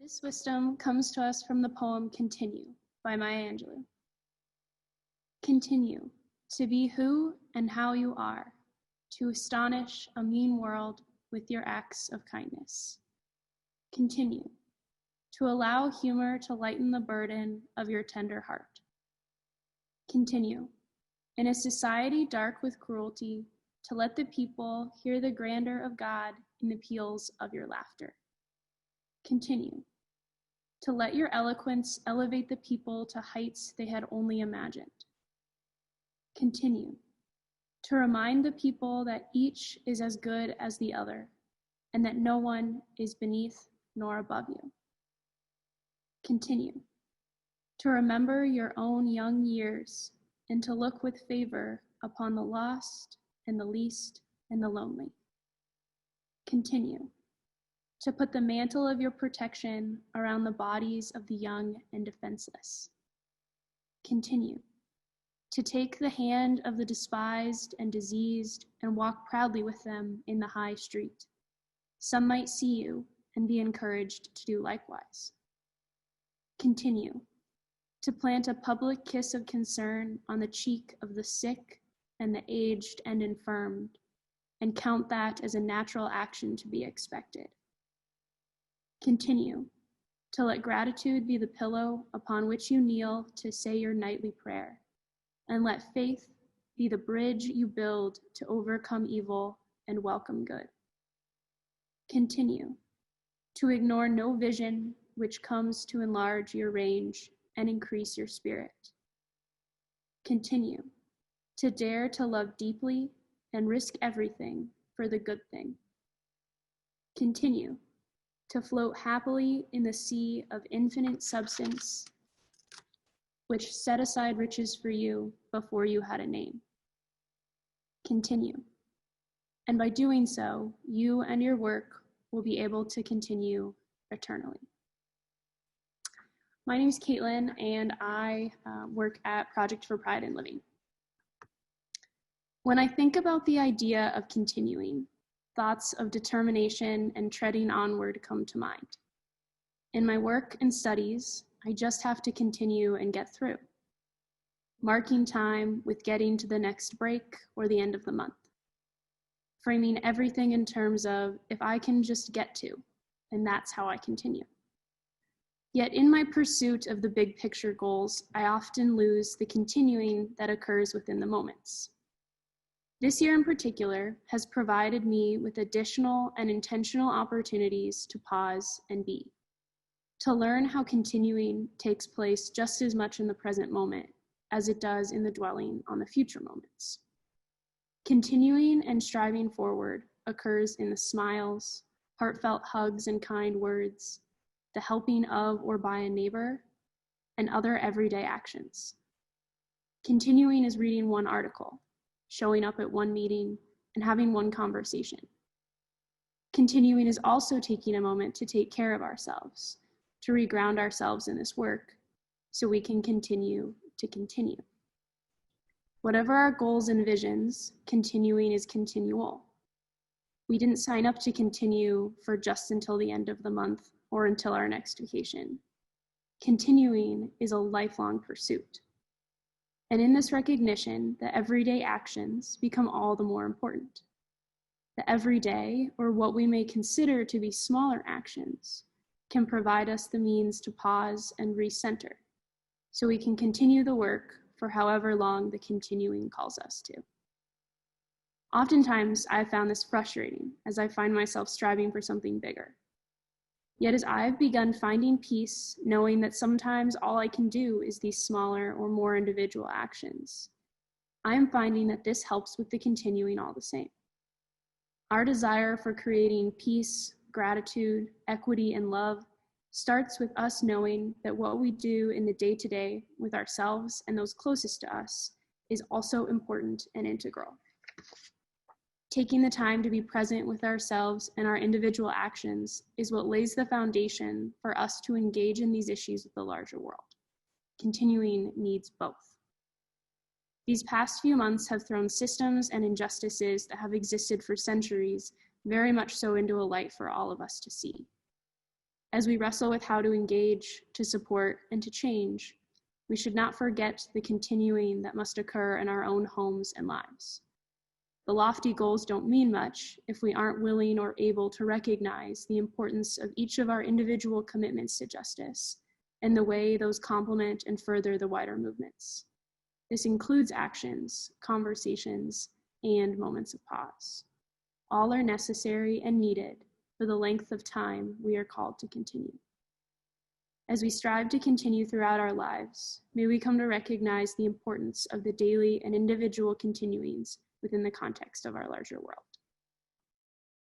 This wisdom comes to us from the poem Continue by Maya Angelou. Continue to be who and how you are, to astonish a mean world with your acts of kindness. Continue to allow humor to lighten the burden of your tender heart. Continue in a society dark with cruelty to let the people hear the grandeur of God in the peals of your laughter. Continue to let your eloquence elevate the people to heights they had only imagined. Continue to remind the people that each is as good as the other and that no one is beneath nor above you. Continue to remember your own young years and to look with favor upon the lost and the least and the lonely. Continue to put the mantle of your protection around the bodies of the young and defenseless. Continue to take the hand of the despised and diseased and walk proudly with them in the high street. Some might see you and be encouraged to do likewise. Continue to plant a public kiss of concern on the cheek of the sick and the aged and infirmed, and count that as a natural action to be expected. Continue to let gratitude be the pillow upon which you kneel to say your nightly prayer, and let faith be the bridge you build to overcome evil and welcome good. Continue to ignore no vision which comes to enlarge your range and increase your spirit. Continue to dare to love deeply and risk everything for the good thing. Continue to float happily in the sea of infinite substance, which set aside riches for you before you had a name. Continue. And by doing so, you and your work will be able to continue eternally. My name is Caitlin, and I work at Project for Pride in Living. When I think about the idea of continuing, thoughts of determination and treading onward come to mind. In my work and studies, I just have to continue and get through, marking time with getting to the next break or the end of the month, framing everything in terms of if I can just get to, and that's how I continue. Yet in my pursuit of the big picture goals, I often lose the continuing that occurs within the moments. This year in particular has provided me with additional and intentional opportunities to pause and be, to learn how continuing takes place just as much in the present moment as it does in the dwelling on the future moments. Continuing and striving forward occurs in the smiles, heartfelt hugs and kind words, the helping of or by a neighbor, and other everyday actions. Continuing is reading one article, showing up at one meeting, and having one conversation. Continuing is also taking a moment to take care of ourselves, to reground ourselves in this work, so we can continue to continue. Whatever our goals and visions, continuing is continual. We didn't sign up to continue for just until the end of the month or until our next vacation. Continuing is a lifelong pursuit. And in this recognition, the everyday actions become all the more important. The everyday, or what we may consider to be smaller actions, can provide us the means to pause and recenter, so we can continue the work for however long the continuing calls us to. Oftentimes, I have found this frustrating as I find myself striving for something bigger. Yet as I've begun finding peace, knowing that sometimes all I can do is these smaller or more individual actions, I am finding that this helps with the continuing all the same. Our desire for creating peace, gratitude, equity, and love starts with us knowing that what we do in the day-to-day with ourselves and those closest to us is also important and integral. Taking the time to be present with ourselves and our individual actions is what lays the foundation for us to engage in these issues of the larger world. Continuing needs both. These past few months have thrown systems and injustices that have existed for centuries very much so into a light for all of us to see. As we wrestle with how to engage, to support, and to change, we should not forget the continuing that must occur in our own homes and lives. The lofty goals don't mean much if we aren't willing or able to recognize the importance of each of our individual commitments to justice and the way those complement and further the wider movements. This includes actions, conversations, and moments of pause. All are necessary and needed for the length of time we are called to continue. As we strive to continue throughout our lives, may we come to recognize the importance of the daily and individual continuings within the context of our larger world.